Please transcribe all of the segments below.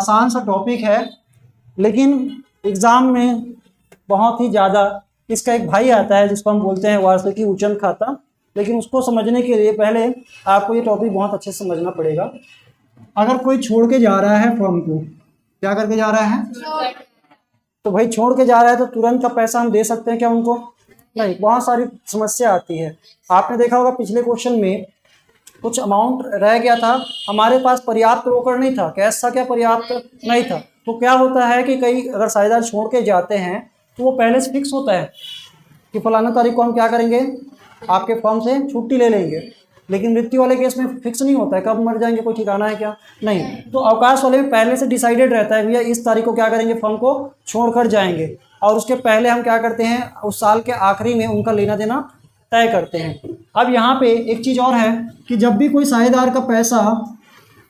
आसान सा टॉपिक है, लेकिन एग्ज़ाम में बहुत ही ज़्यादा इसका एक भाई आता है जिसको हम बोलते हैं वार्षिकी उचन खाता, लेकिन उसको समझने के लिए पहले आपको ये टॉपिक बहुत अच्छे से समझना पड़ेगा। अगर कोई छोड़ के जा रहा है फर्म को, क्या करके जा रहा है? तो भाई छोड़ के जा रहा है तो तुरंत का पैसा हम दे सकते हैं क्या उनको? नहीं, बहुत सारी समस्या आती है। आपने देखा होगा पिछले क्वेश्चन में कुछ अमाउंट रह गया था, हमारे पास पर्याप्त रोकड़ नहीं था, कैश था क्या पर्याप्त नहीं था, तो क्या होता है कि कई अगर साझेदार छोड़ के जाते हैं तो वो पहले से फिक्स होता है कि फलाना तारीख को हम क्या करेंगे, आपके फर्म से छुट्टी ले लेंगे। लेकिन मृत्यु वाले केस में फिक्स नहीं होता है, कब मर जाएंगे कोई ठिकाना है क्या? नहीं। तो अवकाश वाले में पहले से डिसाइडेड रहता है भैया इस तारीख को क्या करेंगे, फर्म को छोड़कर जाएंगे, और उसके पहले हम क्या करते हैं, उस साल के आखिरी में उनका लेना देना तय करते हैं। अब यहाँ पे एक चीज़ और है कि जब भी कोई साझेदार का पैसा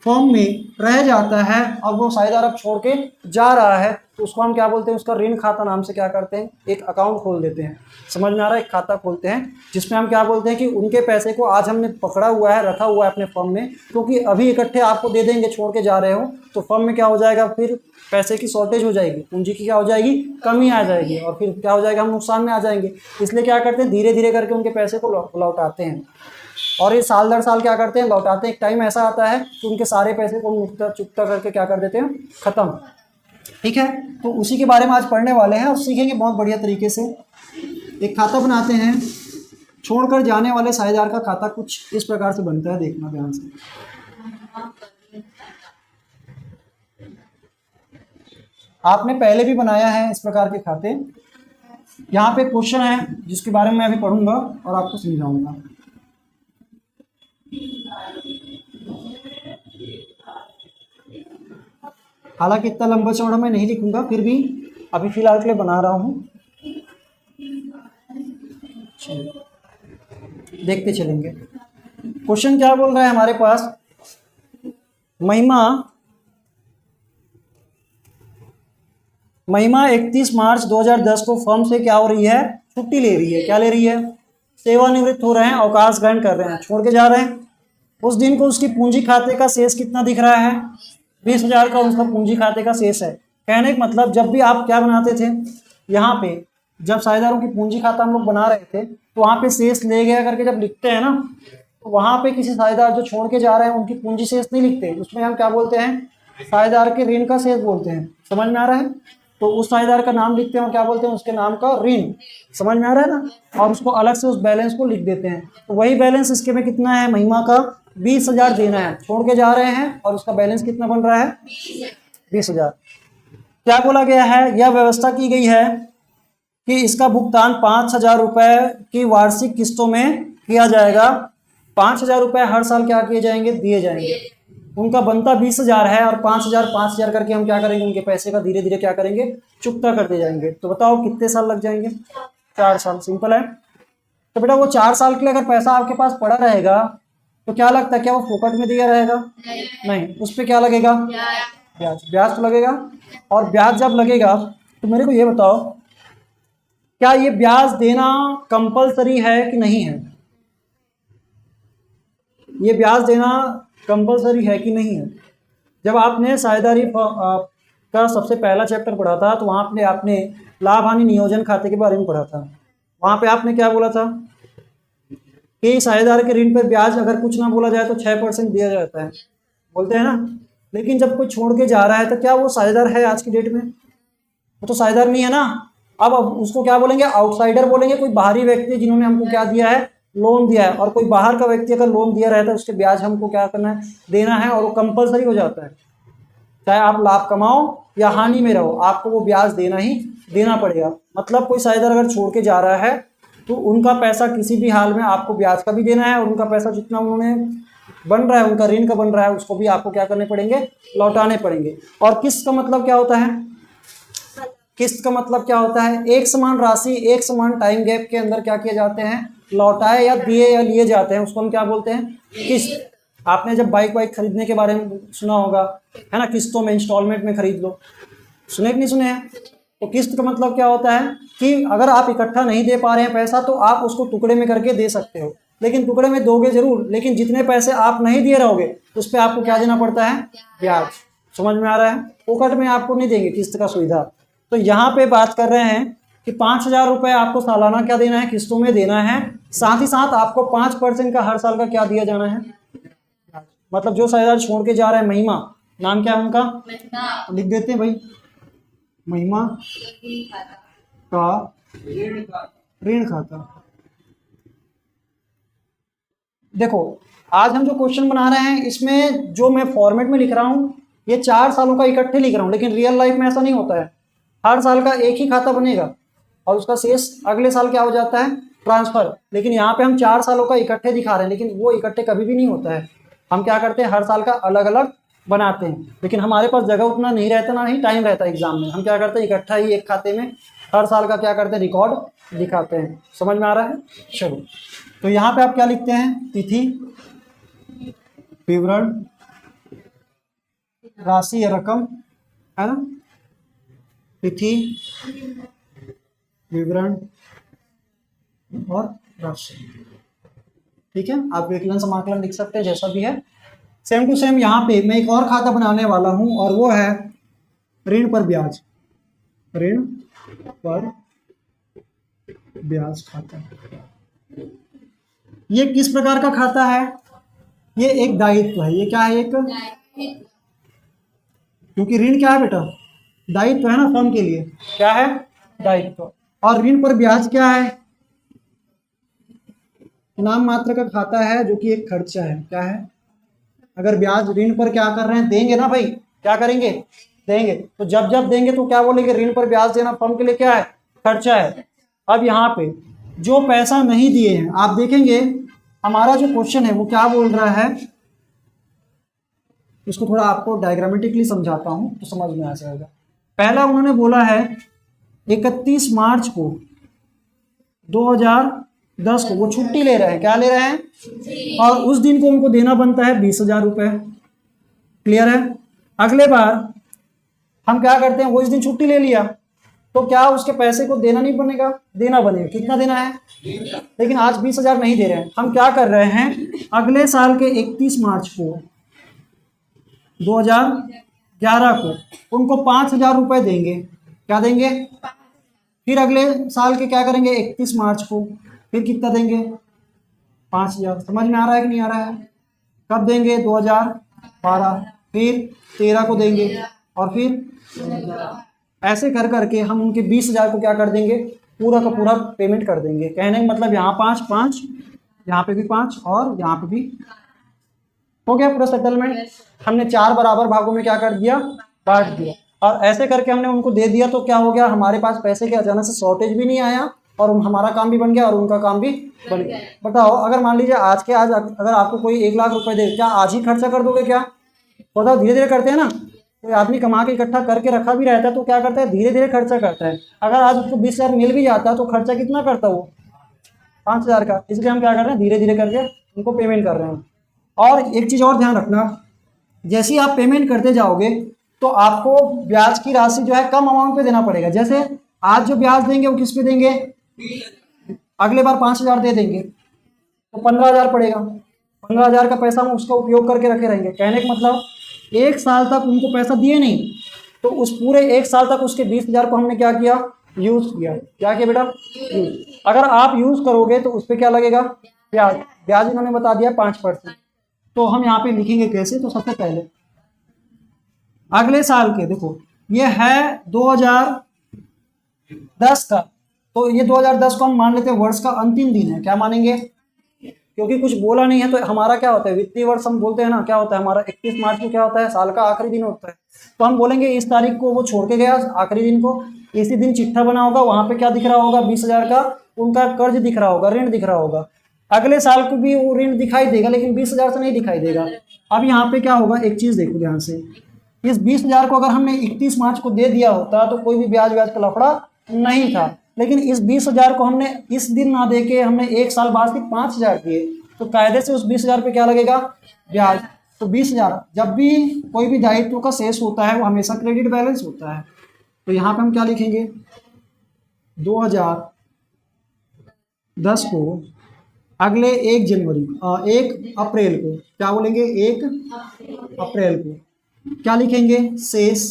फर्म में रह जाता है और वो साझेदार अब छोड़ के जा रहा है तो उसको हम क्या बोलते हैं, उसका ऋण खाता नाम से क्या करते हैं, एक अकाउंट खोल देते हैं। समझ में आ रहा है? एक खाता खोलते हैं जिसमें हम क्या बोलते हैं कि उनके पैसे को आज हमने पकड़ा हुआ है, रखा हुआ है अपने फर्म में, क्योंकि अभी इकट्ठे आपको दे देंगे छोड़ के जा रहे हो तो फर्म में क्या हो जाएगा, फिर पैसे की शॉर्टेज हो जाएगी, पूंजी की क्या हो जाएगी, कमी आ जाएगी, और फिर क्या हो जाएगा, हम नुकसान में आ जाएंगे। इसलिए क्या करते हैं, धीरे धीरे करके उनके पैसे को लौटाते हैं, और ये साल दर साल क्या करते हैं, लौटाते हैं। एक टाइम ऐसा आता है कि उनके सारे पैसे को चुकता करके क्या कर देते हैं, ख़त्म। ठीक है, तो उसी के बारे में आज पढ़ने वाले हैं और सीखेंगे बहुत बढ़िया तरीके से। एक खाता बनाते हैं, छोड़कर जाने वाले साझेदार का खाता कुछ इस प्रकार से बनता है, देखना ध्यान से। आपने पहले भी बनाया है इस प्रकार के खाते। यहाँ पे क्वेश्चन है जिसके बारे में मैं अभी पढ़ूंगा और आपको समझाऊंगा। हालांकि इतना लंबा चौड़ा मैं नहीं लिखूंगा, फिर भी अभी फिलहाल के लिए बना रहा हूँ, देखते चलेंगे। क्वेश्चन क्या बोल रहा है हमारे पास, महिमा 31 मार्च 2010 को फर्म से क्या हो रही है, छुट्टी ले रही है। क्या ले रही है? सेवानिवृत्त हो रहे हैं, अवकाश ग्रहण कर रहे हैं, छोड़ के जा रहे हैं। उस दिन को उसकी पूंजी खाते का शेष कितना दिख रहा है, 20,000 का उसका पूंजी खाते का शेष है। कहने का मतलब जब भी आप क्या बनाते थे, यहाँ पे जब साझेदारों की पूंजी खाता हम लोग बना रहे थे तो वहाँ पे शेष ले गया करके जब लिखते हैं ना, तो वहाँ पे किसी साझेदार जो छोड़ के जा रहे हैं उनकी पूंजी शेष नहीं लिखते, उसमें हम क्या बोलते हैं, साझेदार के ऋण का शेष बोलते हैं। समझ में आ रहा है? तो उस साझेदार का नाम लिखते हैं और क्या बोलते हैं, उसके नाम का ऋण। समझ में आ रहा है ना? और उसको अलग से उस बैलेंस को लिख देते हैं। तो वही बैलेंस इसके में कितना है, महिमा का 20,000 देना है, छोड़ के जा रहे हैं और उसका बैलेंस कितना बन रहा है, 20,000। क्या बोला गया है, यह व्यवस्था की गई है कि इसका भुगतान 5,000 रुपये की वार्षिक किस्तों में किया जाएगा। 5,000 रुपये हर साल क्या किए जाएंगे, दिए जाएंगे। उनका बनता 20,000 है और 5,000 करके हम क्या करेंगे, उनके पैसे का धीरे धीरे क्या करेंगे, चुकता करते जाएंगे। तो बताओ कितने साल लग जाएंगे, 4 साल। सिंपल है। तो बेटा वो 4 साल के लिए अगर पैसा आपके पास पड़ा रहेगा तो क्या लगता है, क्या वो फोकट में दिया रहेगा? नहीं, उस पर क्या लगेगा, ब्याज। ब्याज तो लगेगा, और ब्याज जब लगेगा तो मेरे को ये बताओ, क्या ये ब्याज देना कंपलसरी है कि नहीं है? ये ब्याज देना कंपलसरी है कि नहीं है? जब आपने साझेदारी का सबसे पहला चैप्टर पढ़ा था तो वहाँ पे आपने लाभ हानि नियोजन खाते के बारे में पढ़ा था। वहाँ पे आपने क्या बोला था कि साझेदार के ऋण पर ब्याज अगर कुछ ना बोला जाए तो 6% दिया जाता है, बोलते हैं ना। लेकिन जब कोई छोड़ के जा रहा है तो क्या वो साझेदार है आज की डेट में? वो तो साझेदार नहीं है ना। अब उसको क्या बोलेंगे, आउटसाइडर बोलेंगे। कोई बाहरी व्यक्ति जिन्होंने हमको क्या दिया है, लोन दिया है, और कोई बाहर का व्यक्ति अगर लोन दिया रहता है उसके ब्याज हमको क्या करना है, देना है, और वो कंपलसरी हो जाता है। चाहे आप लाभ कमाओ या हानि में रहो, आपको वो ब्याज देना ही देना पड़ेगा। मतलब कोई साझेदार अगर छोड़ के जा रहा है तो उनका पैसा किसी भी हाल में आपको ब्याज का भी देना है, और उनका पैसा जितना उन्होंने बन रहा है, उनका ऋण का बन रहा है, उसको भी आपको क्या करने पड़ेंगे, लौटाने पड़ेंगे। और किस्त का मतलब क्या होता है, किस्त का मतलब क्या होता है, एक समान राशि एक समान टाइम गैप के अंदर क्या किए जाते हैं, लौटाए या दिए या लिए जाते हैं, उसको हम क्या बोलते हैं, किस्त। आपने जब बाइक खरीदने के बारे में सुना होगा, है ना, किस्तों में, इंस्टॉलमेंट में खरीद लो, सुने कि नहीं सुने हैं? तो किस्त का मतलब क्या होता है कि अगर आप इकट्ठा नहीं दे पा रहे हैं पैसा तो आप उसको टुकड़े में करके दे सकते हो, लेकिन टुकड़े में दोगे जरूर, लेकिन जितने पैसे आप नहीं दिए रहोगे उस पर आपको क्या देना पड़ता है, ब्याज। समझ में आ रहा है? फोकट में आपको नहीं देंगे किस्त का सुविधा। तो यहाँ पे बात कर रहे हैं कि 5,000 रुपये आपको सालाना क्या देना है, किस्तों में देना है। साथ ही साथ आपको 5% का हर साल का क्या दिया जाना है, मतलब जो 6,000 छोड़ के जा रहे हैं, महिमा नाम क्या है उनका, लिख देते हैं भाई, महिमा का ऋण खाता। देखो आज हम जो क्वेश्चन बना रहे हैं इसमें जो मैं फॉर्मेट में लिख रहा हूँ ये 4 सालों का इकट्ठे लिख रहा हूँ, लेकिन रियल लाइफ में ऐसा नहीं होता है। हर साल का एक ही खाता बनेगा और उसका शेष अगले साल क्या हो जाता है, ट्रांसफर। लेकिन यहाँ पे हम 4 सालों का इकट्ठे दिखा रहे हैं, लेकिन वो इकट्ठे कभी भी नहीं होता है। हम क्या करते हैं, हर साल का अलग अलग बनाते हैं, लेकिन हमारे पास जगह उतना नहीं रहता, ना ही टाइम रहता है एग्जाम में। हम क्या करते हैं, इकट्ठा ही एक खाते में हर साल का क्या करते हैं, रिकॉर्ड दिखाते हैं। समझ में आ रहा है? चलो, तो यहाँ पे आप क्या लिखते हैं, तिथि, विवरण, राशि या रकम, है ना, तिथि, विवरण और राशि। ठीक है, आप विकलन समाकलन लिख सकते हैं, जैसा भी है। सेम टू सेम यहाँ पे मैं एक और खाता बनाने वाला हूँ और वो है ऋण पर ब्याज, ऋण पर ब्याज खाता। ये किस प्रकार का खाता है, ये एक दायित्व है। ये क्या है, एक, क्योंकि ऋण क्या है बेटा, दायित्व है ना, फर्म के लिए क्या है, दायित्व। और ऋण पर ब्याज क्या है, नाम मात्र का खाता है जो कि एक खर्चा है। क्या है, अगर ब्याज ऋण पर क्या कर रहे हैं, देंगे ना भाई, क्या करेंगे, देंगे। तो जब जब देंगे तो क्या बोलेंगे, ऋण पर ब्याज देना फर्म के लिए क्या है, खर्चा है। अब यहाँ पे जो पैसा नहीं दिए हैं, आप देखेंगे हमारा जो क्वेश्चन है वो क्या बोल रहा है, इसको थोड़ा आपको डायग्रामेटिकली समझाता हूँ तो समझ में आ जाएगा। पहला उन्होंने बोला है 31 मार्च को 2010 को वो छुट्टी ले रहे हैं, क्या ले रहे हैं, और उस दिन को उनको देना बनता है 20,000 रुपये। क्लियर है? अगले बार हम क्या करते हैं, वो इस दिन छुट्टी ले लिया तो क्या उसके पैसे को देना नहीं बनेगा, देना बनेगा। कितना देना है, लेकिन आज 20,000 नहीं दे रहे हैं। हम क्या कर रहे हैं, अगले साल के 31 मार्च को 2011 को उनको 5,000 रुपये देंगे। क्या देंगे, फिर अगले साल के क्या करेंगे, 31 मार्च को फिर कितना देंगे, 5,000। समझ में आ रहा है कि नहीं आ रहा है? कब देंगे, 2012, फिर 13 को देंगे और फिर ऐसे कर करके हम उनके 20,000 को क्या कर देंगे, पूरा का पूरा पेमेंट कर देंगे। कहने का मतलब यहाँ 5 5, यहाँ पे भी 5 और यहाँ पे भी, हो गया पूरा सेटलमेंट। हमने 4 बराबर भागों में क्या कर दिया, बांट दिया, और ऐसे करके हमने उनको दे दिया। तो क्या हो गया, हमारे पास पैसे के अचानक से शॉर्टेज भी नहीं आया और हमारा काम भी बन गया और उनका काम भी बन गया। बताओ, अगर मान लीजिए आज के आज अगर आपको कोई 1 लाख रुपए दे, क्या आज ही खर्चा कर दोगे? क्या बताओ, धीरे धीरे करते हैं ना। कोई आदमी कमा के इकट्ठा करके रखा भी रहता है तो क्या करता है, धीरे धीरे खर्चा करता है। अगर आज उसको 20,000 मिल भी जाता है तो खर्चा कितना करता है वो, 5,000 का। इसलिए हम क्या कर रहे हैं, धीरे धीरे करके उनको पेमेंट कर रहे हैं। और एक चीज़ और ध्यान रखना, जैसे ही आप पेमेंट करते जाओगे तो आपको ब्याज की राशि जो है कम अमाउंट पे देना पड़ेगा। जैसे आज जो ब्याज देंगे वो किस पे देंगे, अगले बार 5,000 दे देंगे तो 15,000 पड़ेगा। 15,000 का पैसा हम उसका उपयोग करके रखे रहेंगे। कहने का मतलब 1 साल तक उनको पैसा दिए नहीं, तो उस पूरे 1 साल तक उसके 20,000 को हमने क्या किया, यूज़ किया। क्या किया बेटा, यूज। अगर आप यूज़ करोगे तो उस पर क्या लगेगा, ब्याज। ब्याज इन्होंने बता दिया 5%। तो हम यहाँ पे लिखेंगे कैसे, तो सबसे पहले अगले साल के, देखो ये है 2010 का, तो ये 2010 को हम मान लेते हैं वर्ष का अंतिम दिन है। क्या मानेंगे, क्योंकि कुछ बोला नहीं है। तो हमारा क्या होता है, वित्तीय वर्ष हम बोलते हैं ना, क्या होता है हमारा 31 मार्च को क्या होता है, साल का आखिरी दिन होता है। तो हम बोलेंगे इस तारीख को वो छोड़ के गया आखिरी दिन को, इसी दिन चिट्ठा बना होगा, वहां पे क्या दिख रहा होगा, 20,000 का उनका कर्ज दिख रहा होगा, ऋण दिख रहा होगा। अगले साल को भी वो ऋण दिखाई देगा, लेकिन 20,000 से नहीं दिखाई देगा। अब यहाँ पे क्या होगा, एक चीज देखो ध्यान से, इस 20,000 को अगर हमने 31 मार्च को दे दिया होता तो कोई भी ब्याज का लफड़ा नहीं था। लेकिन इस 20,000 को हमने इस दिन ना दे के हमने 1 साल बाद सिर्फ 5,000 दिए, तो कायदे से उस 20,000 पे क्या लगेगा, ब्याज। तो 20,000, जब भी कोई भी दायित्व का शेष होता है वो हमेशा क्रेडिट बैलेंस होता है। तो यहाँ पे हम क्या लिखेंगे, 2010 को अगले 1 जनवरी 1 अप्रैल को, क्या बोलेंगे, 1 अप्रैल को क्या लिखेंगे, शेष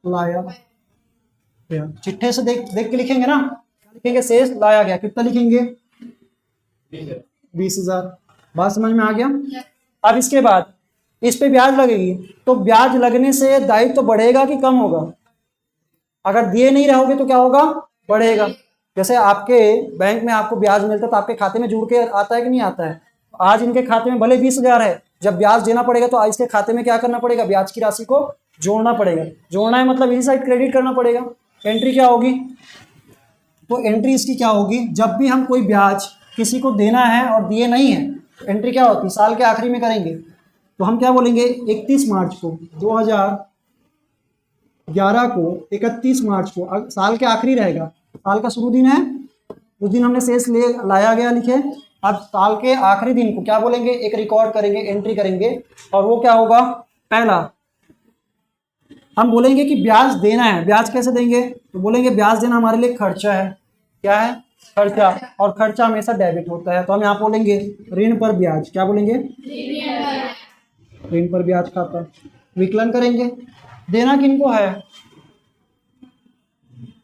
लाया गया। चिट्ठे से देख देख के लिखेंगे ना, क्या लिखेंगे, शेष लाया गया। कितना लिखेंगे, 20,000। बात समझ में आ गया। अब इसके बाद इस पे ब्याज लगेगी, तो ब्याज लगने से दायित्व तो बढ़ेगा कि कम होगा? अगर दिए नहीं रहोगे तो क्या होगा, बढ़ेगा। जैसे आपके बैंक में आपको ब्याज मिलता है तो आपके खाते में जुड़ के आता है कि नहीं आता है? आज इनके खाते में भले 20,000 है, जब ब्याज देना पड़ेगा तो इसके खाते में क्या करना पड़ेगा, ब्याज की राशि को जोड़ना पड़ेगा। जोड़ना है मतलब इसी साइड क्रेडिट करना पड़ेगा। एंट्री क्या होगी, तो एंट्री इसकी क्या होगी, जब भी हम कोई ब्याज किसी को देना है और दिए नहीं है, एंट्री क्या होती है, साल के आखिरी में करेंगे। तो हम क्या बोलेंगे, 31 मार्च को 2011 को 31 मार्च को साल के आखिरी रहेगा, साल का शुरू दिन है, उस दिन हमने शेष ले लाया गया लिखे। अब साल के आखिरी दिन को क्या बोलेंगे, एक रिकॉर्ड करेंगे, एंट्री करेंगे, और वो क्या होगा, पहला हम बोलेंगे कि ब्याज देना है। ब्याज कैसे देंगे, तो बोलेंगे ब्याज देना हमारे लिए खर्चा है। क्या है, खर्चा, और खर्चा हमेशा डेबिट होता है, तो हम यहाँ बोलेंगे ऋण पर ब्याज। क्या बोलेंगे, ऋण पर ब्याज खाता। विकलन करेंगे, देना किनको है,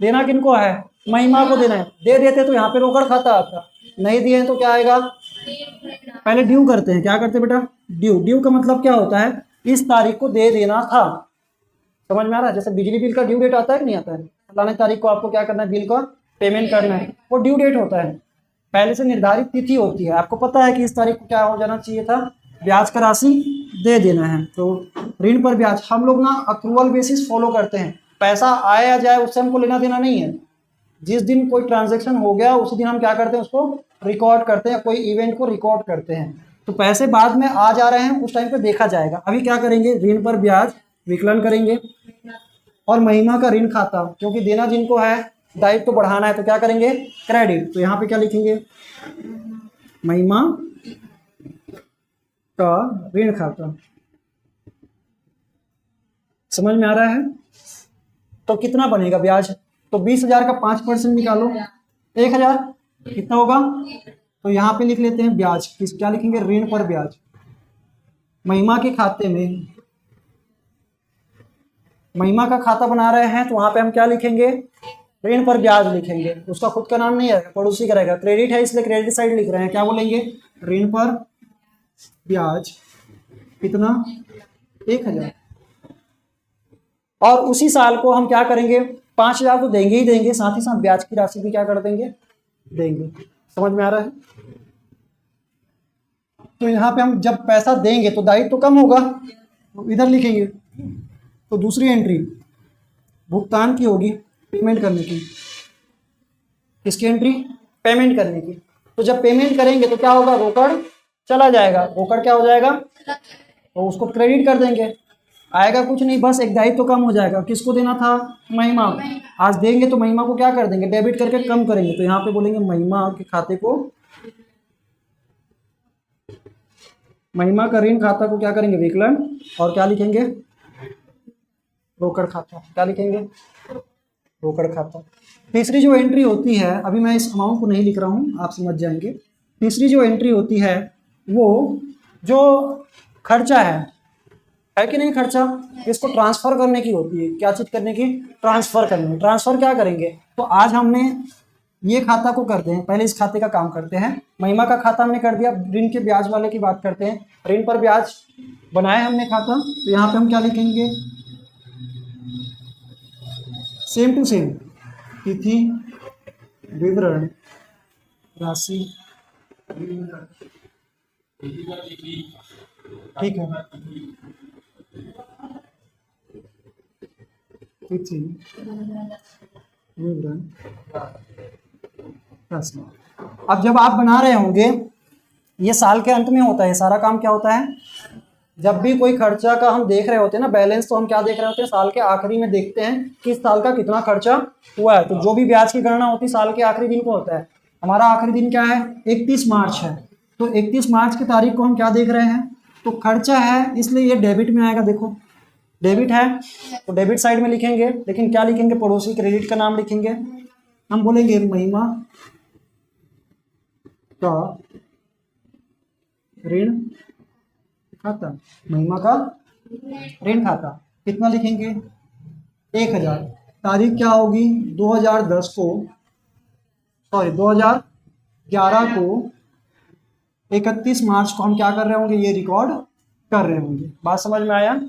देना किनको है, महिमा को देना है। दे देते तो यहाँ पे रोकड़ खाता आता, नहीं दिए तो क्या आएगा, पहले ड्यू करते हैं। क्या करते हैं बेटा, ड्यू। ड्यू का मतलब क्या होता है, इस तारीख को दे देना था। समझ में आ रहा है, जैसे बिजली बिल का ड्यू डेट आता है कि नहीं आता है, फलाने तारीख को आपको क्या करना है, बिल का पेमेंट करना है, वो ड्यू डेट होता है, पहले से निर्धारित तिथि होती है। आपको पता है कि इस तारीख को क्या हो जाना चाहिए था, ब्याज का राशि दे देना है। तो ऋण पर ब्याज हम लोग ना अक्रूवल बेसिस फॉलो करते हैं, पैसा आए या जाए उससे हमको लेना देना नहीं है। जिस दिन कोई ट्रांजैक्शन हो गया उसी दिन हम क्या करते हैं, उसको रिकॉर्ड करते हैं, कोई इवेंट को रिकॉर्ड करते हैं। तो पैसे बाद में आ जा रहे हैं उस टाइम पे देखा जाएगा। अभी क्या करेंगे, ऋण पर ब्याज विकलन करेंगे, और महिमा का ऋण खाता, क्योंकि देना जिनको है, दायित्व तो बढ़ाना है, तो क्या करेंगे, क्रेडिट। तो यहाँ पे क्या लिखेंगे, महिमा का ऋण खाता। समझ में आ रहा है। तो कितना बनेगा ब्याज, तो 20,000 का 5% निकालो, 1,000 कितना होगा। तो यहाँ पे लिख लेते हैं ब्याज, क्या लिखेंगे, ऋण पर ब्याज। महिमा के खाते में, महिमा का खाता बना रहे हैं तो वहां पे हम क्या लिखेंगे, ऋण पर ब्याज लिखेंगे। उसका खुद का नाम नहीं आएगा, पड़ोसी का रहेगा। क्रेडिट है इसलिए क्रेडिट साइड लिख रहे हैं। क्या बोलेंगे, ऋण पर ब्याज कितना, 1,000। और उसी साल को हम क्या करेंगे, 5,000 तो देंगे ही देंगे, साथ ही साथ ब्याज की राशि भी क्या कर देंगे, देंगे। समझ में आ रहा है। तो यहाँ पे हम जब पैसा देंगे तो दायित्व तो कम होगा, तो इधर लिखेंगे। तो दूसरी एंट्री भुगतान की होगी, पेमेंट करने की। किसकी एंट्री, पेमेंट करने की। तो जब पेमेंट करेंगे तो क्या होगा, रोकड़ चला जाएगा। रोकड़ क्या हो जाएगा, तो उसको क्रेडिट कर देंगे, आएगा कुछ नहीं, बस एक दायित्व तो कम हो जाएगा। किसको देना था, महिमा। आज देंगे तो महिमा को क्या कर देंगे, डेबिट करके कम करेंगे। तो यहाँ पे बोलेंगे महिमा के खाते को, महिमा का ऋण खाता को क्या करेंगे, विकलन, और क्या लिखेंगे, रोकड़ खाता। क्या लिखेंगे, रोकड़ खाता। तीसरी जो एंट्री होती है, अभी मैं इस अमाउंट को नहीं लिख रहा हूँ, आप समझ जाएंगे। तीसरी जो एंट्री होती है वो जो खर्चा है कि नहीं, खर्चा इसको ट्रांसफर करने की होती है। क्या चीज करने की, ट्रांसफर करने की। ट्रांसफर क्या करेंगे, तो आज हमने ये खाता को करते हैं, पहले इस खाते का काम करते हैं। महिमा का खाता हमने कर दिया, ऋण के ब्याज वाले की बात करते हैं। ऋण पर ब्याज बनाए हमने खाता, तो यहाँ पे हम क्या लिखेंगे, सेम टू सेम तिथि विवरण राशि, ठीक है, तिथि विवरण राशि। अब जब आप बना रहे होंगे, ये साल के अंत में होता है सारा काम। क्या होता है, जब भी कोई खर्चा का हम देख रहे होते हैं ना बैलेंस, तो हम क्या देख रहे होते हैं, साल के आखिरी में देखते हैं कि इस साल का कितना खर्चा हुआ है। तो जो भी ब्याज की गणना होती है साल के आखिरी दिन को होता है। हमारा आखिरी दिन क्या है, 31 मार्च है। तो 31 मार्च की तारीख को हम क्या देख रहे हैं, तो खर्चा है, इसलिए ये डेबिट में आएगा। देखो डेबिट है तो डेबिट साइड में लिखेंगे, लेकिन क्या लिखेंगे, पड़ोसी क्रेडिट का नाम लिखेंगे। हम बोलेंगे महिमा का ऋण खाता, महिमा का ऋण खाता कितना लिखेंगे 1000। तारीख क्या होगी 2010 को, सॉरी 2011 को 31 मार्च को हम क्या कर रहे होंगे, ये रिकॉर्ड कर रहे होंगे। बात समझ में आया।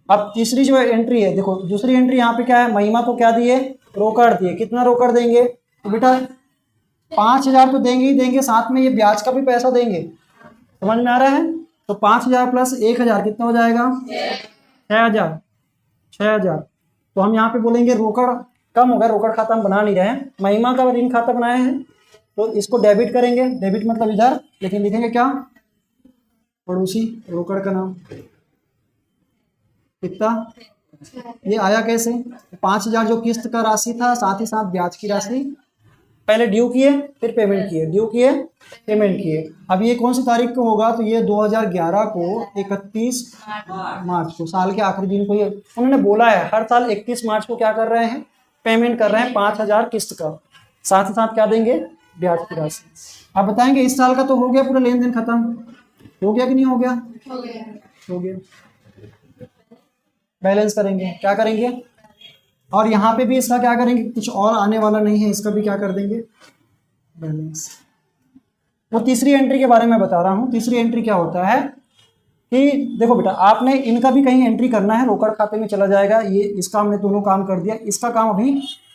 अब तीसरी जो एंट्री है, देखो दूसरी एंट्री यहाँ पे क्या है, महिमा को क्या दिए, रोकड़ दिए। कितना रोकड़ देंगे, तो बेटा 5000 तो देंगे ही देंगे, साथ में ये ब्याज का भी पैसा देंगे। समझ में आ रहा है। तो 5000 प्लस 1000 कितना हो जाएगा 6000। तो हम यहाँ पे बोलेंगे रोकड़ कम होगा, रोकड़ खाता हम बना नहीं रहे हैं, महिमा का ऋण खाता बनाए हैं, तो इसको डेबिट करेंगे। डेबिट मतलब इधर, लेकिन लिखेंगे क्या, पड़ोसी रोकड़ का नाम कितना, ये आया कैसे, 5000 जो किस्त का राशि था, साथ ही साथ ब्याज की राशि, पहले ड्यू किए फिर पेमेंट किए, ड्यू किए पेमेंट किए। अब ये कौन सी तारीख को होगा, तो ये 2011 को 31 मार्च को, साल के आखिरी दिन को ये उन्होंने बोला है। हर साल 31 मार्च को क्या कर रहे हैं, पेमेंट कर रहे हैं 5000 किस्त का, साथ ही साथ क्या देंगे, ब्याज की राशि। आप बताएंगे इस साल का तो हो गया पूरा लेन देन खत्म, हो गया कि नहीं हो गया, हो गया। बैलेंस करेंगे, क्या करेंगे, और यहाँ पे भी इसका क्या करेंगे, कुछ और आने वाला नहीं है, इसका भी क्या कर देंगे, बैलेंस। वो तीसरी एंट्री के बारे में बता रहा हूँ। तीसरी एंट्री क्या होता है कि देखो बेटा, आपने इनका भी कहीं एंट्री करना है, रोकड़ खाते में चला जाएगा। ये इसका हमने दोनों काम कर दिया, इसका काम अभी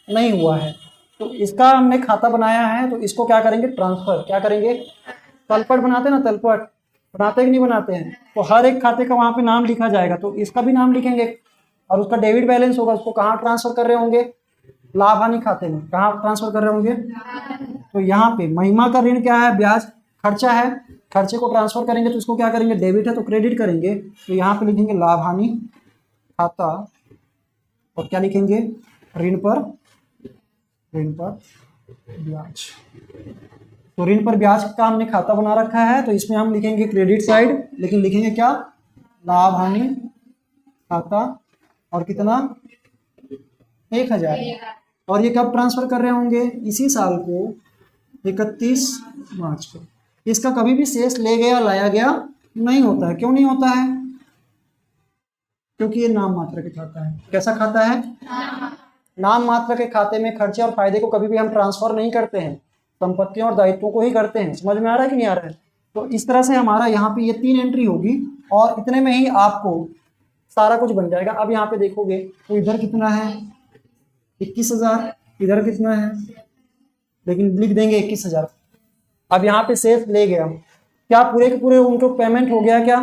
नहीं हुआ है, तो इसका हमने खाता बनाया है, तो इसको क्या करेंगे, ट्रांसफर। क्या करेंगे, तलपट बनाते हैं ना, तलपट बनाते कि नहीं बनाते हैं, तो हर एक खाते का वहाँ पे नाम लिखा जाएगा, तो इसका भी नाम लिखेंगे, और उसका डेबिट बैलेंस होगा, उसको कहाँ ट्रांसफर कर रहे होंगे, लाभ हानि खाते में। कहाँ ट्रांसफर कर रहे होंगे, तो यहाँ पे महिमा का ऋण क्या है, ब्याज खर्चा है, खर्चे को ट्रांसफर करेंगे, तो इसको क्या करेंगे, डेबिट है तो क्रेडिट करेंगे, तो यहाँ पे लिखेंगे लाभ हानि खाता, और क्या लिखेंगे, ऋण पर ब्याज। तो ऋण पर ब्याज का हमने खाता बना रखा है, तो इसमें हम लिखेंगे क्रेडिट साइड, लेकिन लिखेंगे क्या, लाभ हानि खाता, और कितना 1000। और ये कब ट्रांसफर कर रहे होंगे, इसी साल को 31 मार्च को। इसका कभी भी शेष ले गया लाया गया नहीं होता है। क्यों नहीं होता है, क्योंकि ये नाम मात्र के खाता है। कैसा खाता है, नाम मात्र के खाते में खर्चे और फायदे को कभी भी हम ट्रांसफर नहीं करते हैं, संपत्तियों और दायित्वों को ही करते हैं। समझ में आ रहा है कि नहीं आ रहा है। तो इस तरह से हमारा यहाँ पे ये 3 एंट्री होगी, और इतने में ही आपको सारा कुछ बन जाएगा। अब यहाँ पे देखोगे तो इधर कितना है 21000, इधर कितना है, लेकिन लिख देंगे 21000। अब यहाँ पे शेष ले गया, क्या पूरे के पूरे उनको पेमेंट हो गया, क्या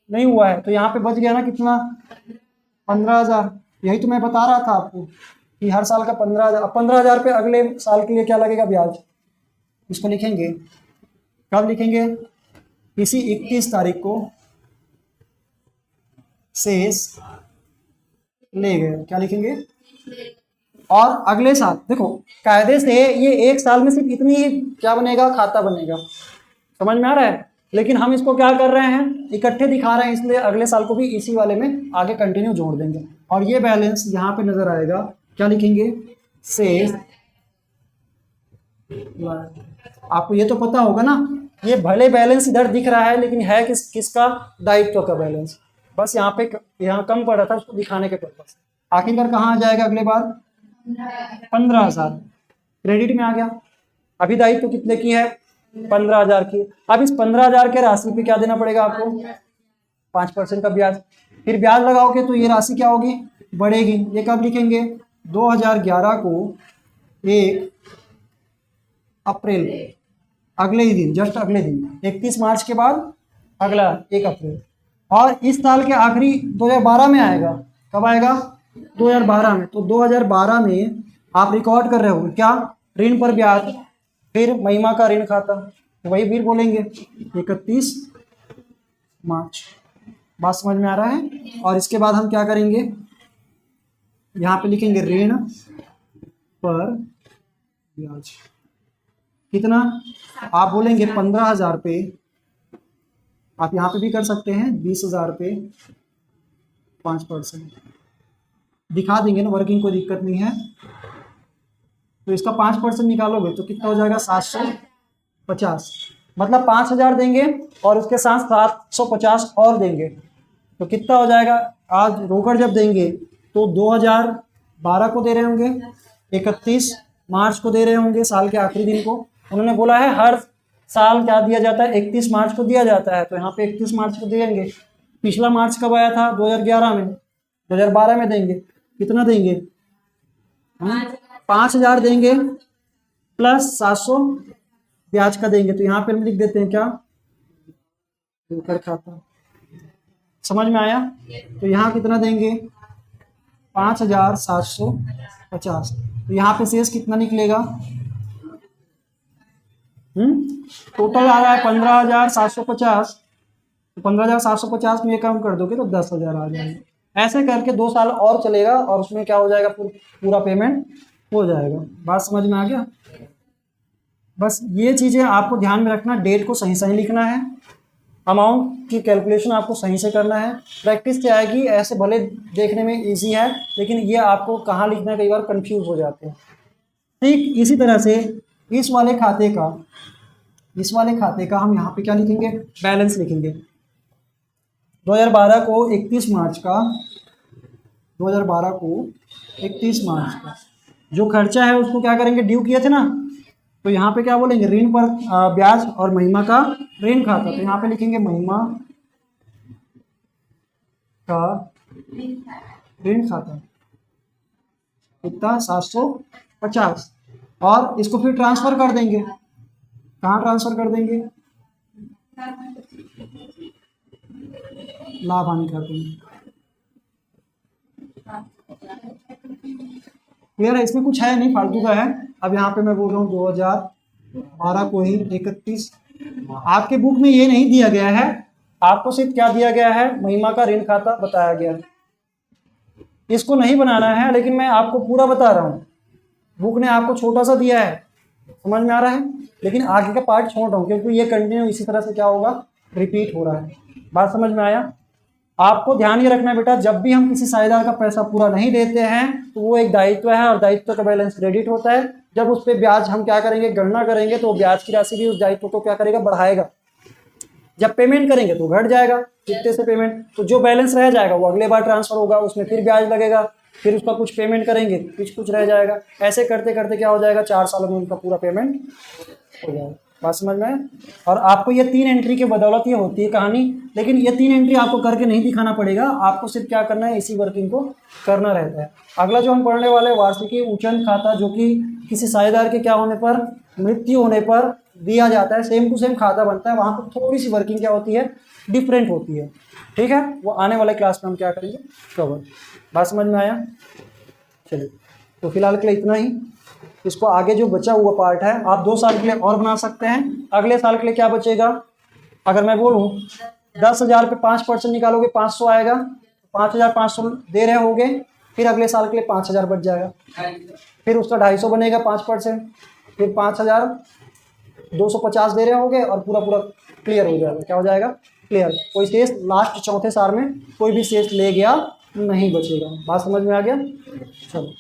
नहीं हुआ है, तो यहाँ पे बच गया ना कितना 15000। यही तो मैं बता रहा था आपको कि हर साल का 15000। 15000 पे अगले साल के लिए क्या लगेगा, ब्याज। इसको लिखेंगे, कब लिखेंगे, इसी 31 तारीख को शेष ले गए, क्या लिखेंगे, और अगले साल देखो कायदे से ये एक साल में सिर्फ इतनी ही क्या बनेगा, खाता बनेगा। समझ में आ रहा है। लेकिन हम इसको क्या कर रहे हैं, इकट्ठे दिखा रहे हैं, इसलिए अगले साल को भी इसी वाले में आगे कंटिन्यू जोड़ देंगे, और ये बैलेंस यहाँ पे नजर आएगा। क्या लिखेंगे, शेष। आपको ये तो पता होगा ना, ये भले बैलेंस इधर दिख रहा है, लेकिन है किसका, दायित्व का बैलेंस। बस यहाँ कम पड़ा था, उसको दिखाने के पर्पज। आखिरकार कहाँ आ जाएगा अगले बार, 15000 क्रेडिट में आ गया। अभी दायित्व तो कितने की है, 15000 की। अब इस 15000 के राशि पे क्या देना पड़ेगा आपको, 5% का ब्याज। फिर ब्याज लगाओगे तो ये राशि क्या होगी, बढ़ेगी। ये कब लिखेंगे, 2011 को 1 अप्रैल, अगले ही दिन, जस्ट अगले दिन, 31 मार्च के बाद अगला 1 अप्रैल। और इस साल के आखिरी 2012 में आएगा। कब आएगा, 2012 में। तो 2012 में आप रिकॉर्ड कर रहे हो क्या, ऋण पर ब्याज, फिर महिमा का ऋण खाता, तो वही फिर बोलेंगे 31 मार्च। बात समझ में आ रहा है। और इसके बाद हम क्या करेंगे, यहाँ पे लिखेंगे ऋण पर ब्याज कितना, आप बोलेंगे 15000 पे, आप यहाँ पे भी कर सकते हैं 20000 पे 5% दिखा देंगे ना, वर्किंग कोई दिक्कत नहीं है। तो इसका 5% निकालोगे तो कितना हो जाएगा, 750। मतलब 5000 देंगे और उसके साथ 750 और देंगे, तो कितना हो जाएगा, आज रोकड़ जब देंगे तो 2012 को दे रहे होंगे, 31 मार्च को दे रहे होंगे, साल के आखिरी दिन को। उन्होंने बोला है हर साल क्या दिया जाता है, 31 मार्च को दिया जाता है, तो यहाँ पे 31 मार्च को देंगे। पिछला मार्च कब आया था, 2011 में, 2012 में देंगे। कितना देंगे, 5,000 देंगे प्लस 700 ब्याज का देंगे। तो यहाँ पे हम लिख देते हैं क्या, रोकड़ खाता। समझ में आया? तो यहाँ कितना देंगे, 5,750। तो यहाँ पे शेष कितना निकलेगा, टोटल आ रहा है 15,750। तो 15,750 में ये कम कर दोगे तो 10,000 आ जाएंगे। ऐसे करके 2 साल और चलेगा और उसमें क्या हो जाएगा, पूरा पेमेंट हो जाएगा। बात समझ में आ गया? बस ये चीज़ें आपको ध्यान में रखना, डेट को सही सही लिखना है, अमाउंट की कैलकुलेशन आपको सही से करना है। प्रैक्टिस से आएगी, ऐसे भले देखने में इजी है लेकिन ये आपको कहाँ लिखना है, कई बार कंफ्यूज हो जाते हैं। ठीक इसी तरह से इस वाले खाते का हम यहाँ पे क्या लिखेंगे, बैलेंस लिखेंगे। 2012 को 31 मार्च का, 2012 को 31 मार्च का जो खर्चा है उसको क्या करेंगे, ड्यू किए थे ना, तो यहाँ पे क्या बोलेंगे, ऋण पर ब्याज और महिमा का ऋण खाता। तो यहाँ पे लिखेंगे महिमा का ऋण खाता कितना, 750। और इसको फिर ट्रांसफर कर देंगे, कहाँ ट्रांसफर कर देंगे, लाभ हानि खाते में। क्लियर है? इसमें कुछ है नहीं, फालतू का है। अब यहाँ पे मैं बोल रहा हूँ 2012 को ही 31। आपके बुक में ये नहीं दिया गया है, आपको सिर्फ क्या दिया गया है, महिमा का ऋण खाता बताया गया है। इसको नहीं बनाना है, लेकिन मैं आपको पूरा बता रहा हूँ। बुक ने आपको छोटा सा दिया है, समझ में आ रहा है, लेकिन आगे का पार्ट छोड़ रहा हूँ क्योंकि ये कंटिन्यू इसी तरह से क्या होगा, रिपीट हो रहा है। बात समझ में आया? आपको ध्यान ये रखना है बेटा, जब भी हम किसी साझेदार का पैसा पूरा नहीं देते हैं तो वो एक दायित्व है और दायित्व का बैलेंस क्रेडिट होता है। जब उस पर ब्याज हम क्या करेंगे, गणना करेंगे, तो ब्याज की राशि भी उस दायित्व को क्या करेगा, बढ़ाएगा। जब पेमेंट करेंगे तो घट जाएगा, कितने से पेमेंट, तो जो बैलेंस रह जाएगा वो अगले बार ट्रांसफर होगा, उसमें फिर ब्याज लगेगा, फिर उसका कुछ पेमेंट करेंगे, कुछ रह जाएगा। ऐसे करते करते क्या हो जाएगा, 4 सालों में उनका पूरा पेमेंट हो जाएगा। बात समझ में? और आपको ये 3 एंट्री के बदौलत ये होती है कहानी, लेकिन ये 3 एंट्री आपको करके नहीं दिखाना पड़ेगा, आपको सिर्फ क्या करना है, इसी वर्किंग को करना रहता है। अगला जो हम पढ़ने वाले वार्षिकी उचन खाता, जो कि किसी साझेदार के क्या होने पर, मृत्यु होने पर दिया जाता है, सेम टू सेम खाता बनता है। वहाँ पर थोड़ी सी वर्किंग क्या होती है, डिफरेंट होती है। ठीक है, वो आने वाले क्लास में हम क्या करेंगे, कवर। बात समझ में आया? चलिए, तो फिलहाल के लिए इतना ही। इसको आगे जो बचा हुआ पार्ट है आप 2 साल के लिए और बना सकते हैं। अगले साल के लिए क्या बचेगा, अगर मैं बोलूँ 10,000 पे 5% निकालोगे 500 आएगा, 5,500 दे रहे होगे, फिर अगले साल के लिए 5,000 बच जाएगा, फिर उसका 250 बनेगा 5%, फिर 5,250 दे रहे होगे और पूरा क्लियर हो जाएगा। क्या हो जाएगा, क्लियर। कोई शेष लास्ट चौथे साल में कोई भी शेष ले गया नहीं बचेगा। बात समझ में आ गया? चलो।